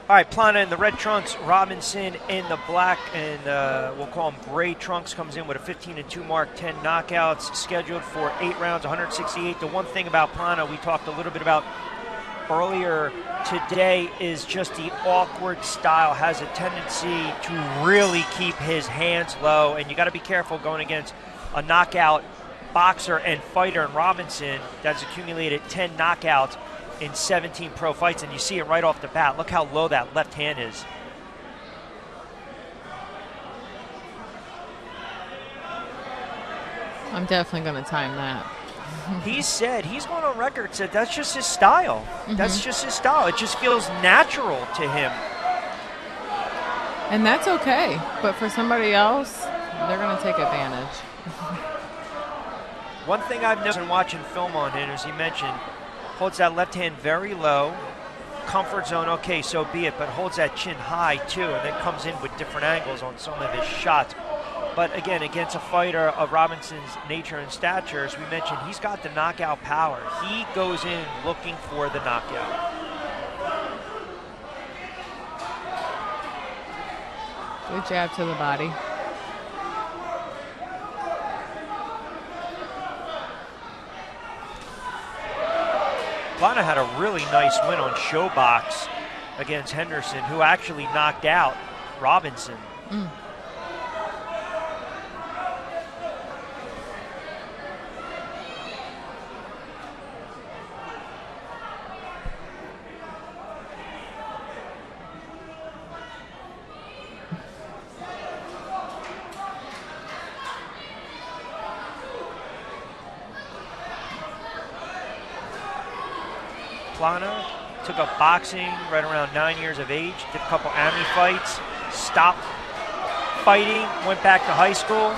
All right, Pllana in the red trunks, Robinson in the black, and we'll call him gray trunks, comes in with a 15-2 mark, 10 knockouts, scheduled for 8 rounds, 168. The one thing about Pllana we talked a little bit about earlier today is just the awkward style, has a tendency to really keep his hands low, and you got to be careful going against a knockout boxer and fighter in Robinson that's accumulated 10 knockouts in 17 pro fights, and you see it right off the bat. Look how low that left hand is. I'm definitely going to time that. He said, he's going on record, said that's just his style. That's just his style. It just feels natural to him. And that's okay. But for somebody else, they're going to take advantage. One thing I've noticed in watching film on him, as he mentioned, holds that left hand very low, comfort zone, okay, so be it, but holds that chin high too, and then comes in with different angles on some of his shots. But again, against a fighter of Robinson's nature and stature, as we mentioned, he's got the knockout power. He goes in looking for the knockout. Good jab to the body. Pllana had a really nice win on Showbox against Henderson, who actually knocked out Robinson. Pllana took up boxing right around 9 years of age, did a couple Ami fights, stopped fighting, went back to high school.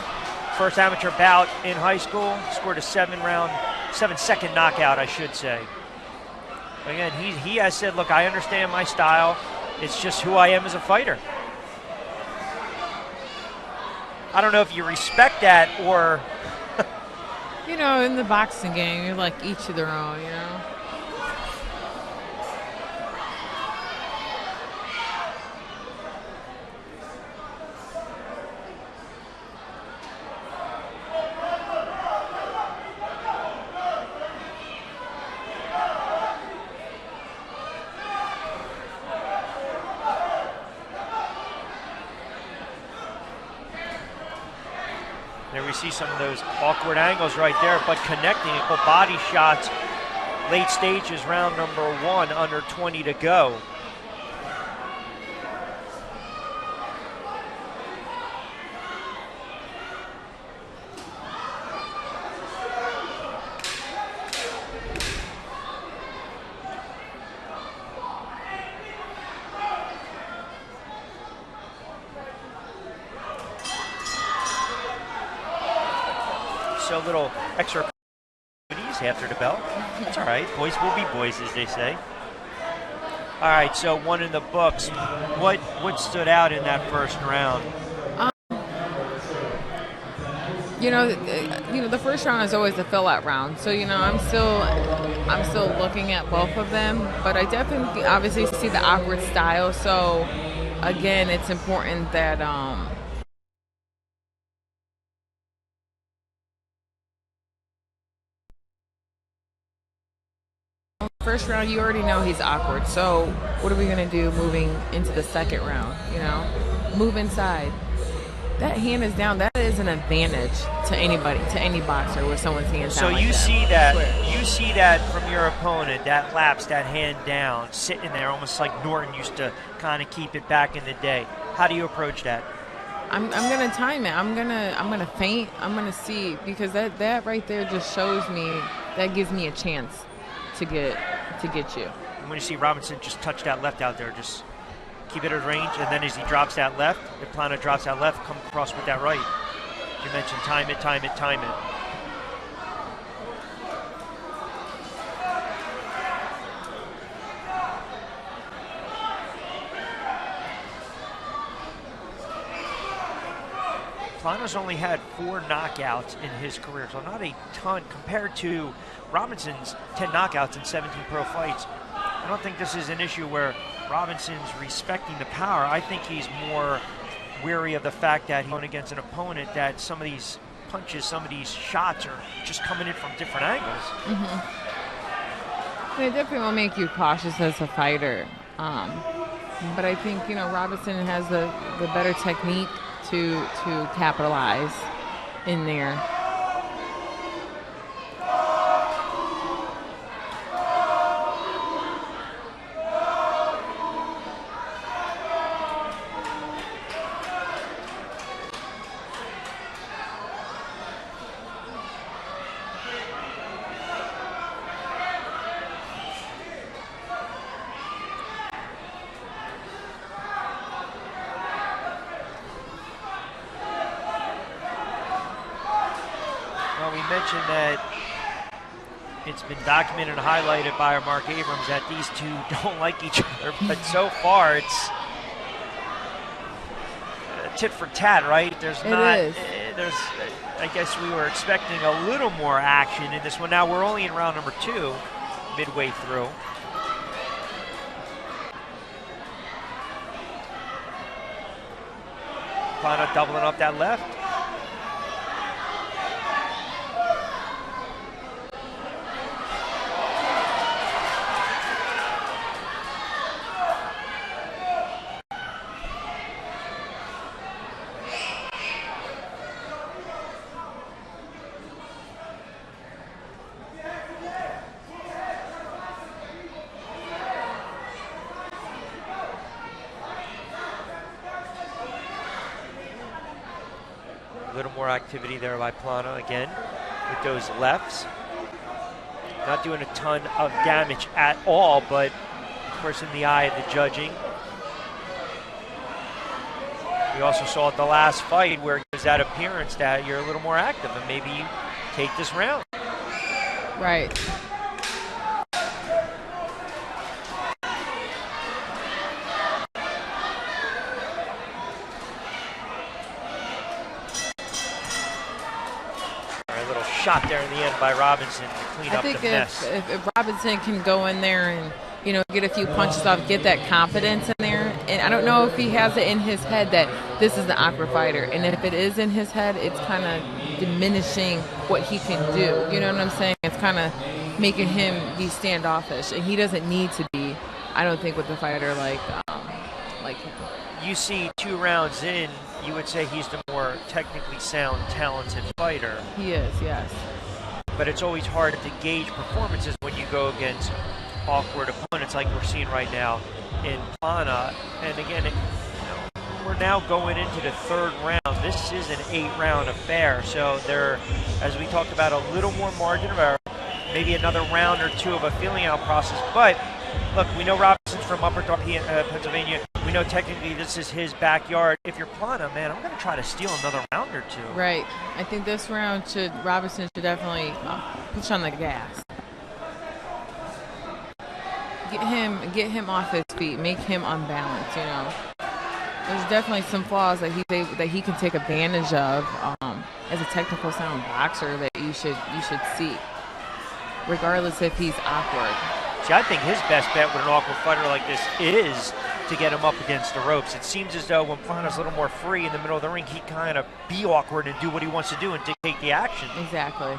First amateur bout in high school, scored a 7-second knockout, I should say. But again, he has said, look, I understand my style. It's just who I am as a fighter. I don't know if you respect that or... You know, in the boxing game, you're like each to their own, you know? There we see some of those awkward angles right there, but connecting equal body shots. Late stages, round number 1, under 20 to go. So a little extra after the bell. It's all right. Boys will be boys, as they say. All right, so 1 in the books. What stood out in that first round? The first round is always a fill-out round. So, I'm still looking at both of them, but I definitely obviously see the awkward style. So, again, it's important that first round, you already know he's awkward. So what are we going to do moving into the second round? Move inside. That hand is down. That is an advantage to anybody, to any boxer with someone's hands down. So you see that from your opponent, that lapse, that hand down, sitting there almost like Norton used to kind of keep it back in the day. How do you approach that? I'm gonna time it. I'm gonna feint. I'm gonna see, because that right there just shows me, that gives me a chance to get you. And when you see Robinson just touch that left out there, just keep it at range, and then as he drops that left, if Pllana drops that left, come across with that right. You mentioned time it. Pllana's only had 4 knockouts in his career, so not a ton compared to Robinson's 10 knockouts in 17 pro fights. I don't think this is an issue where Robinson's respecting the power. I think he's more weary of the fact that he's going against an opponent that some of these punches, some of these shots are just coming in from different angles. It definitely will make you cautious as a fighter. But I think, Robinson has the better technique to capitalize in there. Mentioned that it's been documented and highlighted by our Mark Abrams that these two don't like each other, but so far it's tit for tat, right? I guess we were expecting a little more action in this one. Now we're only in round number 2, midway through. Pllana doubling up that left. A little more activity there by Pllana again with those lefts. Not doing a ton of damage at all, but of course in the eye of the judging. We also saw at the last fight where it gives that appearance that you're a little more active and maybe you take this round. Right. Shot there in the end by Robinson to clean up the mess. If Robinson can go in there and get a few punches off, get that confidence in there, and I don't know if he has it in his head that this is the awkward fighter, and if it is in his head, it's kind of diminishing what he can do. You know what I'm saying? It's kind of making him be standoffish, and he doesn't need to be. I don't think with a fighter like him. You see 2 rounds in, you would say he's the more technically sound, talented fighter. He is, yes. But it's always hard to gauge performances when you go against awkward opponents like we're seeing right now in Pllana. And again, we're now going into the 3rd round. This is an 8-round affair, so there, as we talked about, a little more margin of error, maybe another round or 2 of a feeling out process. But look, we know Robinson's from Upper Pennsylvania. We know technically this is his backyard. If you're Pllana, man, I'm going to try to steal another round or 2. Right. I think this round Robinson should definitely push on the gas. Get him off his feet. Make him unbalanced. There's definitely some flaws that he can take advantage of as a technical sound boxer that you should see, regardless if he's awkward. See, I think his best bet with an awkward fighter like this is to get him up against the ropes. It seems as though when Pllana's a little more free in the middle of the ring, he kind of be awkward and do what he wants to do and dictate the action. Exactly.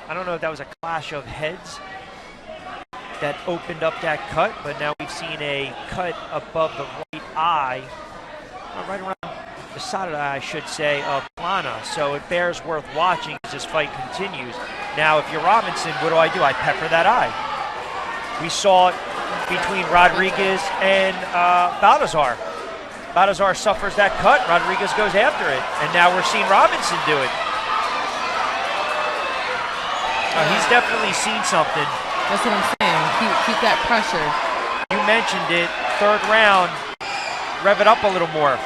I don't know if that was a clash of heads that opened up that cut, but now we've seen a cut above the right eye, right around the side of the eye, I should say, of Pllana. So it bears worth watching as this fight continues. Now, if you're Robinson, what do? I pepper that eye. We saw it between Rodriguez and Baltazar. Baltazar suffers that cut. Rodriguez goes after it. And now we're seeing Robinson do it. He's definitely seen something. That's what I'm saying. Keep that pressure. You mentioned it. 3rd round. Rev it up a little more.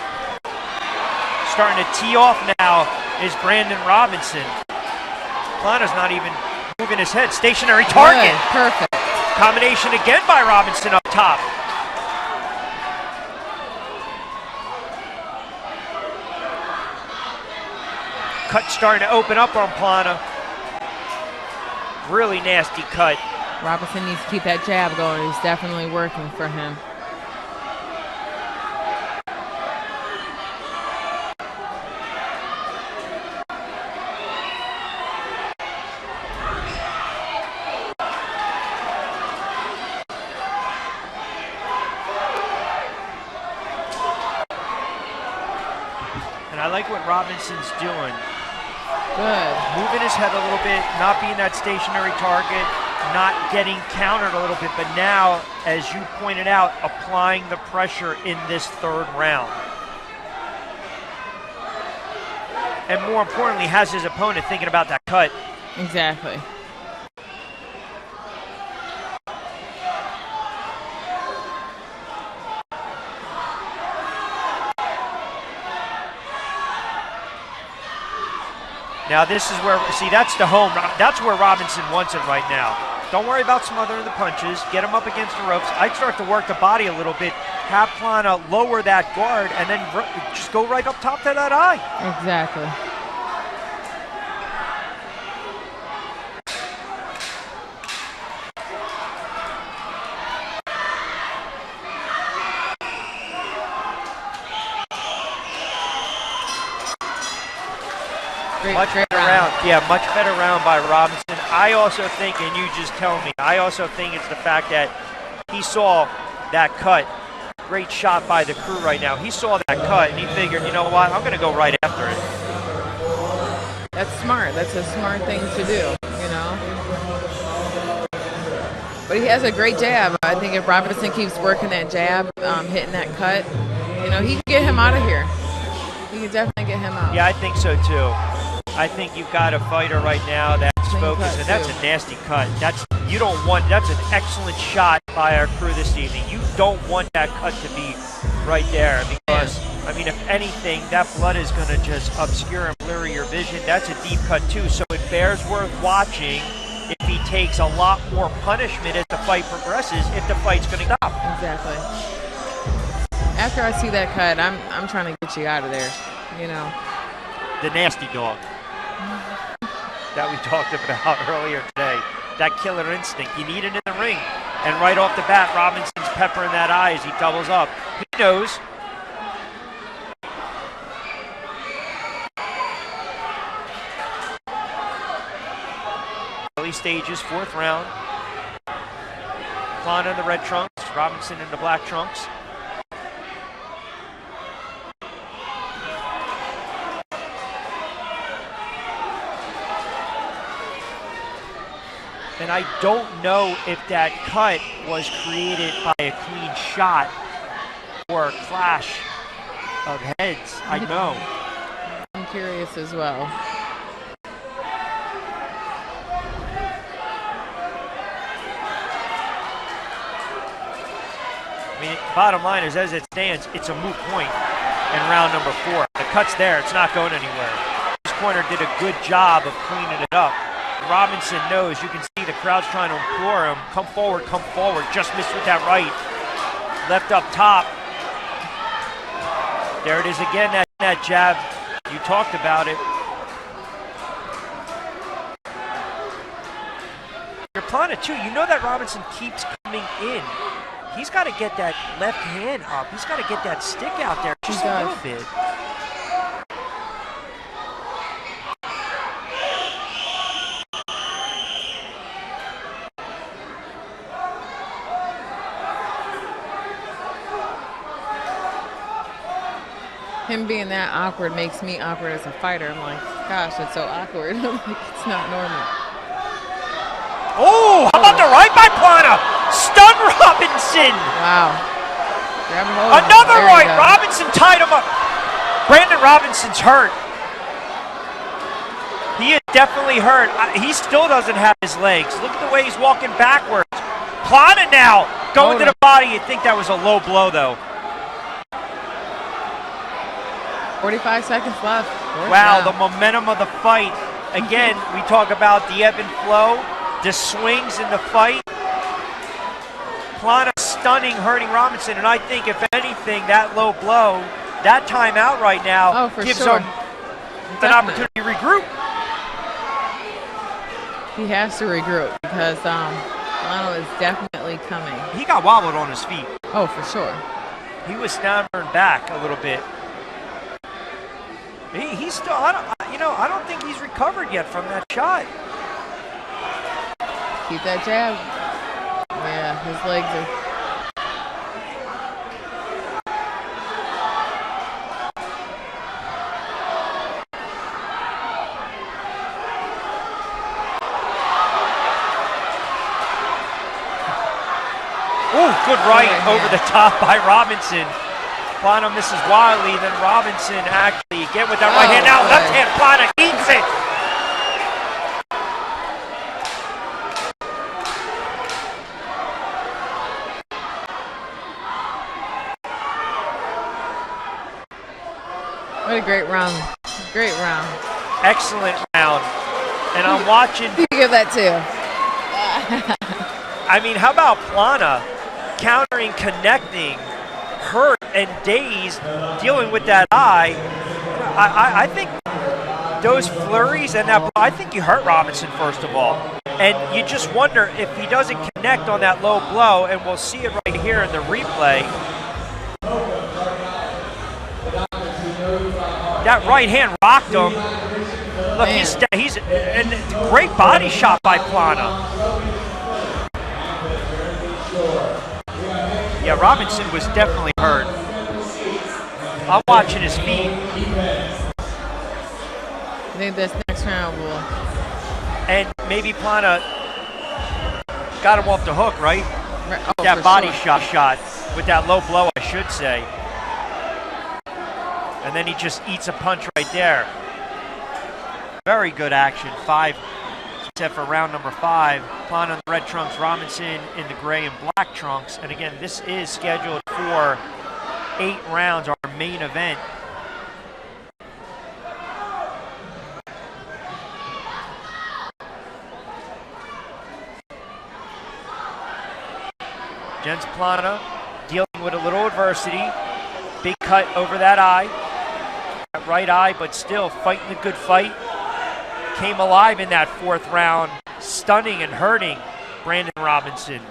Starting to tee off now is Brandon Robinson. Pllana's not even moving his head. Stationary target. Good. Perfect. Combination again by Robinson up top. Cut starting to open up on Pllana. Really nasty cut. Robinson needs to keep that jab going. It's definitely working for him. And I like what Robinson's doing. Good. Moving his head a little bit, not being that stationary target, not getting countered a little bit, but now, as you pointed out, applying the pressure in this third round. And more importantly, has his opponent thinking about that cut. Exactly. Now this is where, see, that's the home. That's where Robinson wants it right now. Don't worry about smothering the punches. Get him up against the ropes. I'd start to work the body a little bit. Have Pllana lower that guard and then just go right up top to that eye. Exactly. Much better round. Yeah, much better round by Robinson. I also think, and you just tell me, I also think it's the fact that he saw that cut. Great shot by the crew right now. He saw that cut and he figured, you know what, I'm going to go right after it. That's smart. That's a smart thing to do, you know. But he has a great jab. I think if Robinson keeps working that jab, hitting that cut, you know, he can get him out of here. He can definitely get him out. Yeah, I think so too. I think you've got a fighter right now that's focused, and that's a nasty cut. You don't want. That's an excellent shot by our crew this evening. You don't want that cut to be right there because, I mean, if anything, that blood is going to just obscure and blur your vision. That's a deep cut too, so it bears worth watching if he takes a lot more punishment as the fight progresses. If the fight's going to stop. Exactly. After I see that cut, I'm trying to get you out of there. You know. The nasty dog that we talked about earlier today. That killer instinct. You need it in the ring. And right off the bat, Robinson's peppering that eye as he doubles up. He knows. Early stages, fourth round. Pllana in the red trunks, Robinson in the black trunks. And I don't know if that cut was created by a clean shot or a clash of heads. I know. I'm curious as well. I mean, bottom line is, as it stands, it's a moot point in round number 4. The cut's there. It's not going anywhere. This corner did a good job of cleaning it up. Robinson knows. You can see the crowd's trying to implore him. Come forward, come forward. Just missed with that right. Left up top. There it is again, that jab. You talked about it. You're Pllana too. You know that Robinson keeps coming in. He's got to get that left hand up. He's got to get that stick out there just a little bit. Him being that awkward makes me awkward as a fighter. I'm like, gosh, it's so awkward. I'm like, it's not normal. Oh, how about the right by Pllana? Stun Robinson. Wow. Grab him over. Another right. Robinson tied him up. Brandon Robinson's hurt. He is definitely hurt. He still doesn't have his legs. Look at the way he's walking backwards. Pllana now going to the body. You'd think that was a low blow, though. 45 seconds left. Wow, the momentum of the fight. Again, we talk about the ebb and flow, the swings in the fight. Pllana stunning, hurting Robinson, and I think, if anything, that low blow, that timeout right now gives him an opportunity to regroup. He has to regroup because Pllana is definitely coming. He got wobbled on his feet. Oh, for sure. He was stammering back a little bit. He's still, I don't think he's recovered yet from that shot. Keep that jab. Yeah, his legs are. Ooh, good right over the top by Robinson. Pllana misses wildly, then Robinson actually get with that right hand. Now left hand, Pllana eats it. What a great round. Great round. Excellent round. And I'm watching. You give that too. I mean, how about Pllana countering, connecting, hurt and dazed, dealing with that eye? I think those flurries and that, I think you hurt Robinson first of all. And you just wonder if he doesn't connect on that low blow, and we'll see it right here in the replay. That right hand rocked him. Look, he's and great body shot by Pllana. Yeah, Robinson was definitely hurt. I'm watching his feet. I think this next round will. And maybe Pllana got him off the hook, right? Oh, that body sure. shot with that low blow, I should say. And then he just eats a punch right there. Very good action. 5 set for round number 5. Pllana in the red trunks, Robinson in the gray and black trunks. And again, this is scheduled for 8 rounds, our main event. Genc Pllana dealing with a little adversity. Big cut over that eye. That right eye, but still fighting a good fight. Came alive in that 4th round, stunning and hurting Brandon Robinson.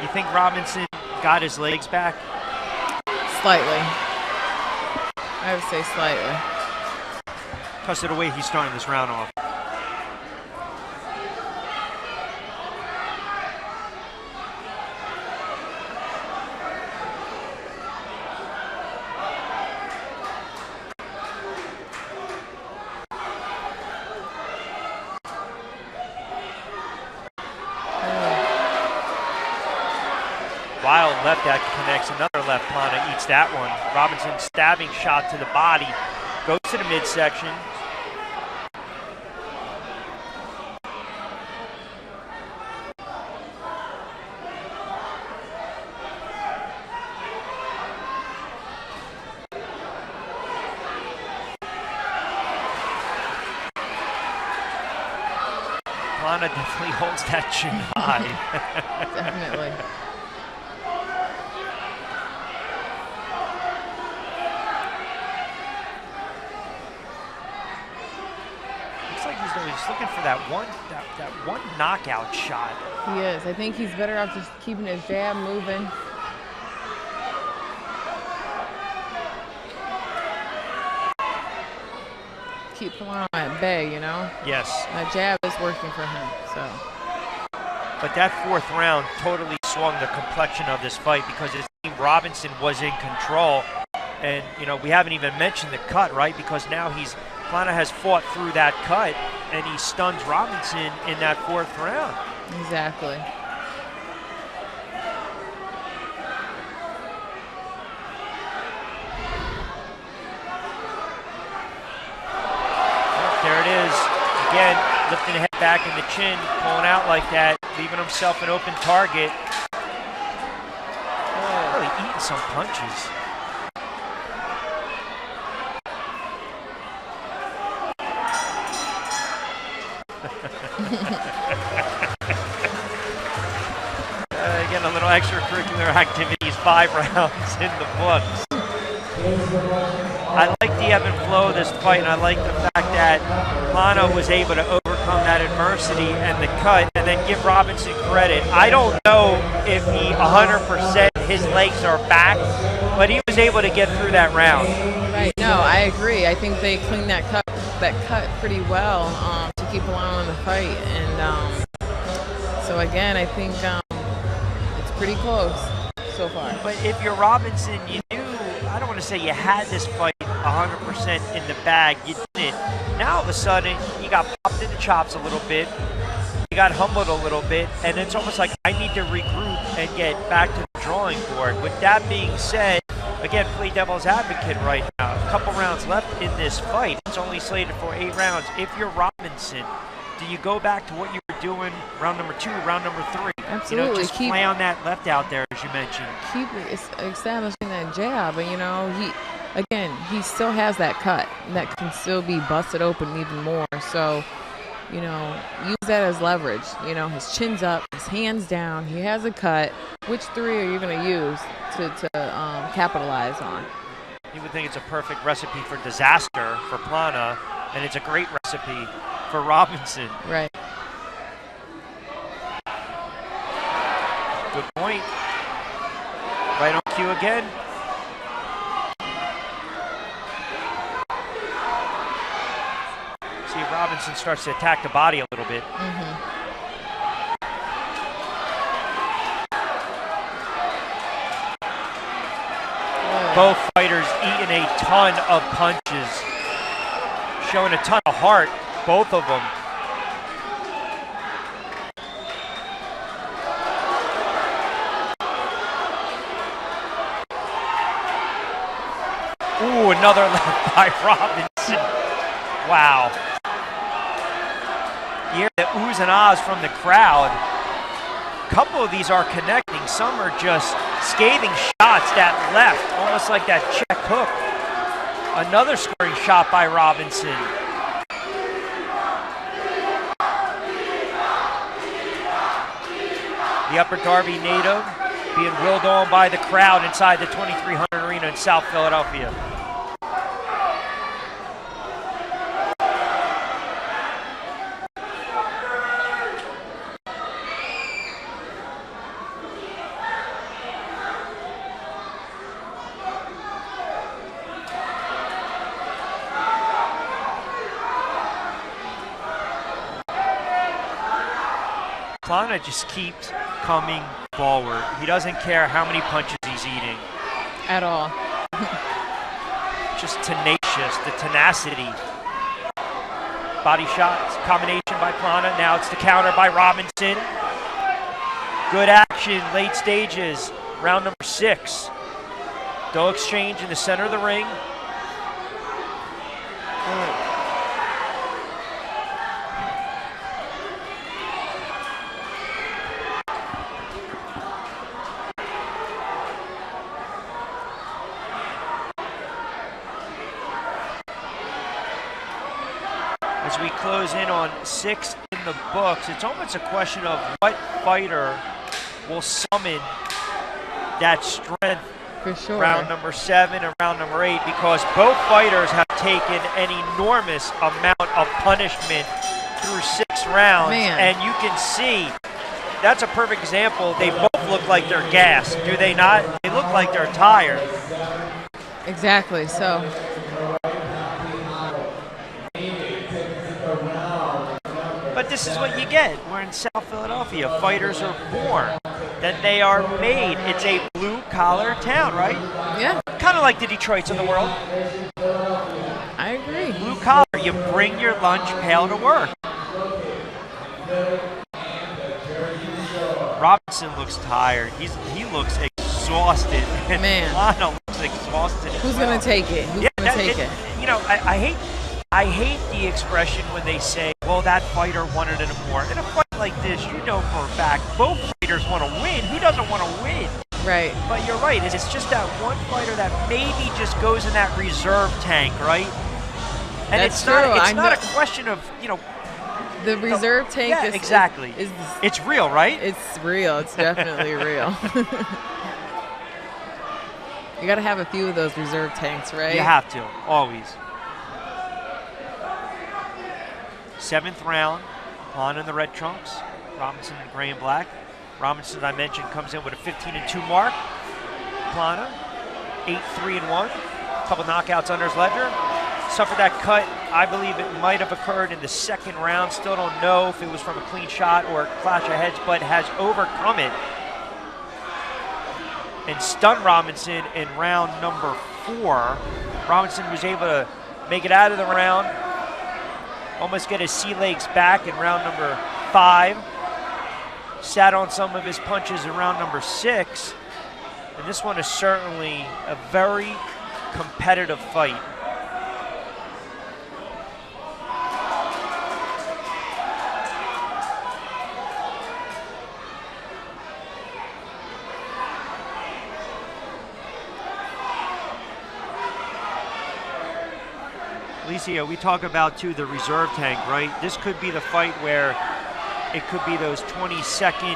You think Robinson got his legs back? Slightly. I would say slightly. Because of the way he's starting this round off. Wild left that connects, another left. Pllana eats that one. Robinson stabbing shot to the body, goes to the midsection. Pllana definitely holds that chin high. Definitely. He's looking for that one knockout shot. He is. I think he's better off just keeping his jab moving. Keep Pllana at bay, you know? Yes. That jab is working for him, so. But that 4th round totally swung the complexion of this fight because it seemed Robinson was in control. And, you know, we haven't even mentioned the cut, right? Because now Pllana has fought through that cut, and he stuns Robinson in that 4th round. Exactly. There it is. Again, lifting the head back and the chin, pulling out like that, leaving himself an open target. Really eating some punches. extracurricular activities, 5 rounds in the books. I like the ebb and flow of this fight, and I like the fact that Pllana was able to overcome that adversity and the cut, and then give Robinson credit. I don't know if he 100% his legs are back, but he was able to get through that round. Right. No, I agree. I think they cleaned that cut pretty well to keep Pllana in the fight, and so again, I think it's pretty close so far. But if you're Robinson, you knew, I don't want to say you had this fight 100% in the bag. You didn't. Now all of a sudden, you got popped in the chops a little bit. You got humbled a little bit, and it's almost like I need to regroup and get back to the drawing board. With that being said, again, play devil's advocate right now. A couple rounds left in this fight. It's only slated for 8 rounds. If you're Robinson, do you go back to what you were doing round number 2, round number 3? Absolutely. You know, just play on that left out there, as you mentioned. Keep establishing that jab, but he still has that cut that can still be busted open even more. So, use that as leverage. His chin's up, his hands down, he has a cut. Which 3 are you going to use to capitalize on? You would think it's a perfect recipe for disaster for Pllana, and it's a great recipe for Robinson. Right. Good point. Right on cue again. See if Robinson starts to attack the body a little bit. Both fighters eating a ton of punches, showing a ton of heart, both of them. Ooh, another left by Robinson. Wow. You hear the oohs and ahs from the crowd. A couple of these are connecting. Some are just scathing shots that left, almost like that check hook. Another scoring shot by Robinson. The Upper Darby native being willed on by the crowd inside the 2300 Arena in South Philadelphia. Pllana just keeps coming forward. He doesn't care how many punches he's eating. At all. Just tenacious, the tenacity. Body shots, combination by Pllana. Now it's the counter by Robinson. Good action, late stages. Round number 6. Double exchange in the center of the ring. As we close in on 6 in the books, it's almost a question of what fighter will summon that strength. For sure. Round number 7 and round number 8, because both fighters have taken an enormous amount of punishment through 6 rounds. Man. And you can see that's a perfect example. They both look like they're gassed, do they not? They look like they're tired. Exactly. So. But this is what you get. We're in South Philadelphia. Fighters are born, then they are made. It's a blue-collar town, right? Yeah. Kind of like the Detroits of the world. I agree. Blue-collar, you bring your lunch pail to work. Robinson looks tired. He looks exhausted. And Man. Pllana looks exhausted. Who's going to take it? Who's going to take it? You know, I hate the expression when they say, well, that fighter wanted it more. In a fight like this, you know for a fact, both fighters want to win. Who doesn't want to win? Right. But you're right. It's just that one fighter that maybe just goes in that reserve tank, right? And That's it's not true. a question of, The reserve tank yeah, is exactly. It's real, right? It's real. It's definitely real. You got to have a few of those reserve tanks, right? You have to, always. 7th round, Pllana in the red trunks, Robinson in gray and black. Robinson, I mentioned, comes in with a 15-2 mark. Pllana, 8-3-1. A couple knockouts under his ledger. Suffered that cut. I believe it might have occurred in the 2nd round. Still don't know if it was from a clean shot or a clash of heads, but has overcome it and stunned Robinson in round number 4. Robinson was able to make it out of the round, almost get his sea legs back in round number 5. Sat on some of his punches in round number 6. And this one is certainly a very competitive fight. Alicia, we talk about, too, the reserve tank, right? This could be the fight where it could be those 20-second,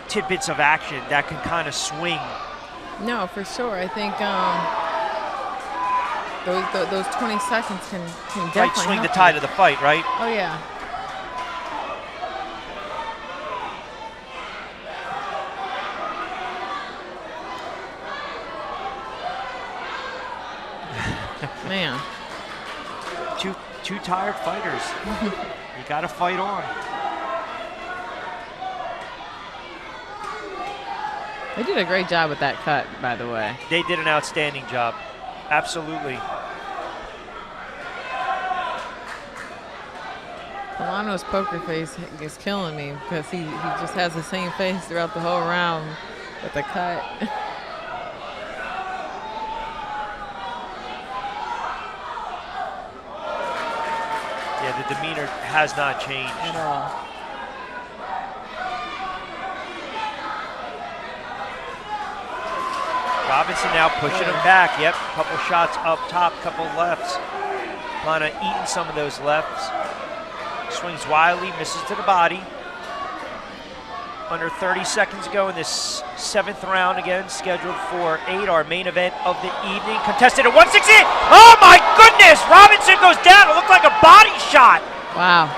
tidbits of action that can kind of swing. No, for sure. I think those 20 seconds can definitely swing help the tide you. of the fight, right? Oh, yeah. Man. Two tired fighters. You got to fight on. They did a great job with that cut, by the way. They did an outstanding job. Absolutely. Pllana's poker face is killing me because he just has the same face throughout the whole round with the cut. Yeah, the demeanor has not changed at all. Robinson now pushing him back. Yep, couple shots up top, couple lefts. Pllana eating some of those lefts. Swings wildly, misses to the body. Under 30 seconds ago in this 7th round, again scheduled for 8, our main event of the evening. Contested at 168. Oh my goodness! Robinson goes down. It looked like a body shot. Wow.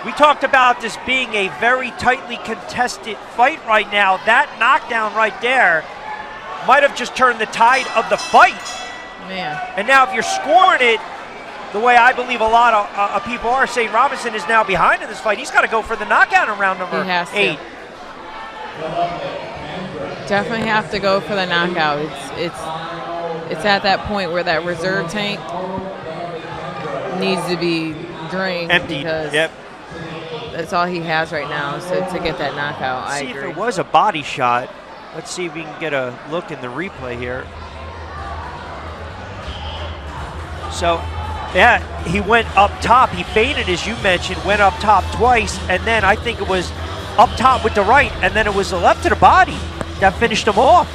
We talked about this being a very tightly contested fight right now. That knockdown right there might have just turned the tide of the fight. Man. And now if you're scoring it the way I believe a lot of people are saying Robinson is now behind in this fight, he's got to go for the knockout in round number 8. Definitely have to go for the knockout. It's at that point where that reserve tank needs to be drained. Empty. Because yep. That's all he has right now, so to get that knockout. I agree. See if it was a body shot. Let's see if we can get a look in the replay here. So, yeah, he went up top. He feinted, as you mentioned, went up top twice, and then I think it was up top with the right, and then it was the left to the body that finished him off.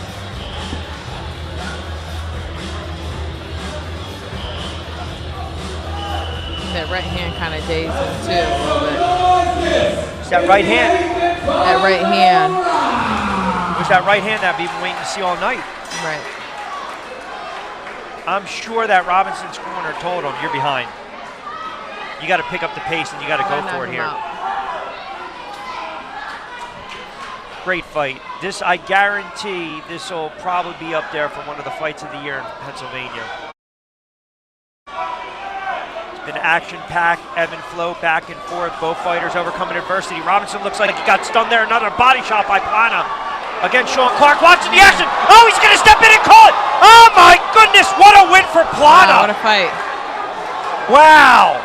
That right hand kind of dazed him too a little bit. It's that right hand. That right hand. It was that right hand that we've been waiting to see all night. Right. I'm sure that Robinson's corner told him, you're behind. You got to pick up the pace and you got to go for it here. Great fight. This, I guarantee, this will probably be up there for one of the fights of the year in Pennsylvania. It's been action-packed, ebb and flow, back and forth. Both fighters overcoming adversity. Robinson looks like he got stunned there. Another body shot by Pllana. Again, Sean Clark watching the action. Oh, he's going to step in and call it. Oh, my goodness. What a win for Pllana. Wow, what a fight. Wow.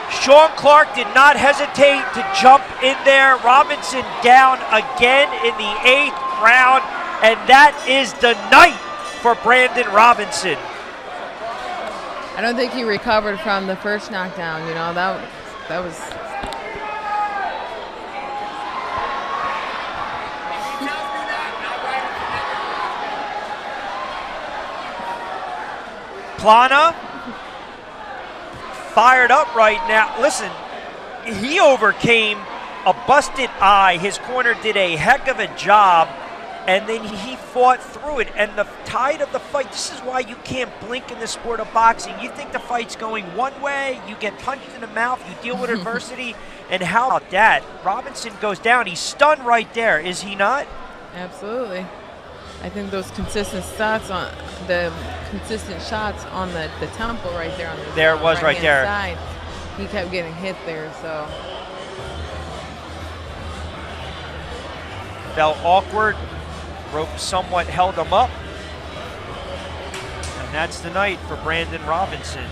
Sean Clark did not hesitate to jump in there. Robinson down again in the 8th round. And that is the night for Brandon Robinson. I don't think he recovered from the first knockdown. You know, that was... Pllana fired up right now. Listen, he overcame a busted eye. His corner did a heck of a job, and then he fought through it. And the tide of the fight, this is why you can't blink in the sport of boxing. You think the fight's going one way, you get punched in the mouth, you deal with adversity, and how about that? Robinson goes down. He's stunned right there, is he not? Absolutely. I think those consistent shots on the temple right there on the there it was right there. Side, he kept getting hit there, so felt awkward. Rope somewhat held him up, and that's the night for Brandon Robinson.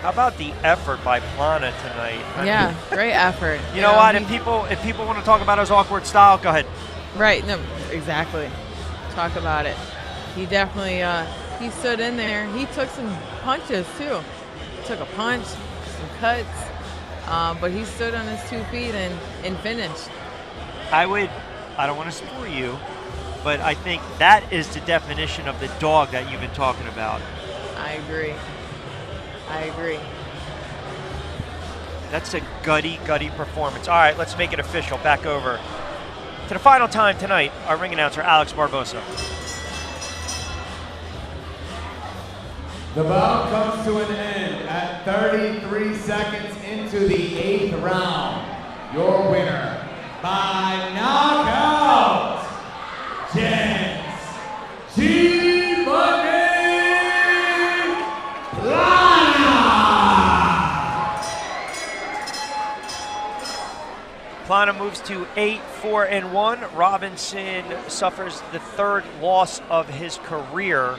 How about the effort by Pllana tonight? Yeah, great effort. You know what? If people want to talk about his awkward style, go ahead. Right. No, exactly. Talk about it. He definitely he stood in there. He took some punches too. Took a punch, some cuts, but he stood on his 2 feet and finished. I don't want to spoil you, but I think that is the definition of the dog that you've been talking about. I agree. That's a gutty performance. All right, let's make it official. Back over to the final time tonight. Our ring announcer, Alex Barbosa. The bout comes to an end at 33 seconds into the 8th round. Your winner by knockout, Genc Pllana. Pllana moves to 8-4-1. Robinson suffers the 3rd loss of his career.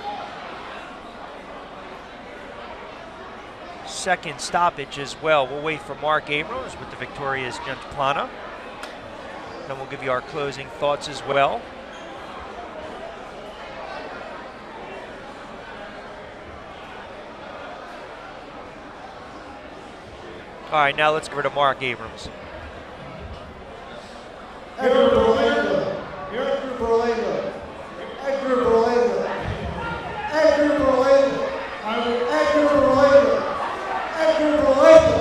2nd stoppage as well. We'll wait for Mark Abrams with the victorious Genc Pllana. Then we'll give you our closing thoughts as well. All right, now let's go to Mark Abrams. Edgar Pllana. Edgar Pllana. Edgar Pllana. Edgar Pllana. Edgar Pllana. Edgar Pllana.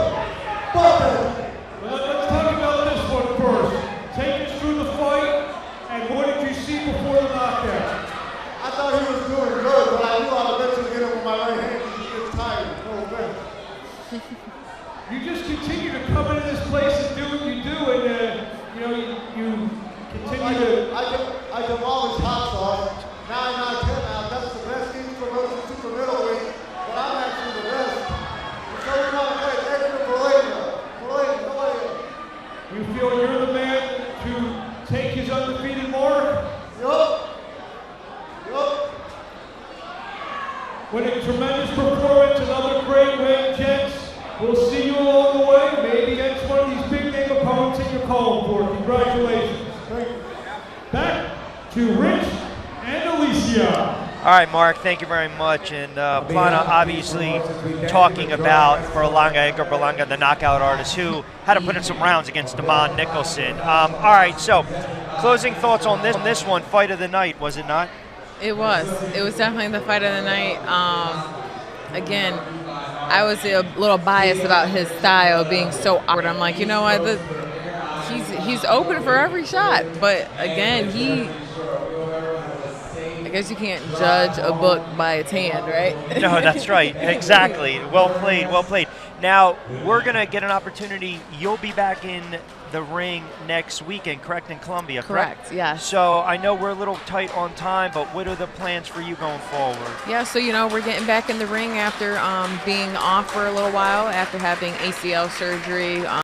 Bucket. Let's talk about this one first. Take us through the fight, and what did you see before the knockout? I thought he was doing good, but I knew I'd eventually get him with my right hand because he gets tired. No offense. You just continue to come into this place and do what you do, and you continue to. I demolished hot sauce. 9 out of 10 out. That's the best team promotion super middleweight, but I'm actually the best. So we're going to play Edgar Pllana. You feel you're the man to take his undefeated mark? Yup. With a tremendous performance, another great win, gents. We'll see you along the way, maybe against one of these big name opponents that you're calling for. Congratulations. Thank you. Back to Rich and Alicia. All right, Mark, thank you very much. And Pllana obviously talking about Edgar Berlanga, the knockout artist, who had to put in some rounds against Damon Nicholson. All right, so closing thoughts on this one, fight of the night, was it not? It was definitely the fight of the night. Again, I was a little biased about his style being so awkward. I'm like, you know what, he's open for every shot, but again, I guess you can't judge a book by its hand, right? No, that's right. Exactly. Well played. Now, we're going to get an opportunity. You'll be back in the ring next weekend, correct, in Columbia, correct? Yes. So I know we're a little tight on time, but what are the plans for you going forward? Yeah, so, we're getting back in the ring after being off for a little while, after having ACL surgery.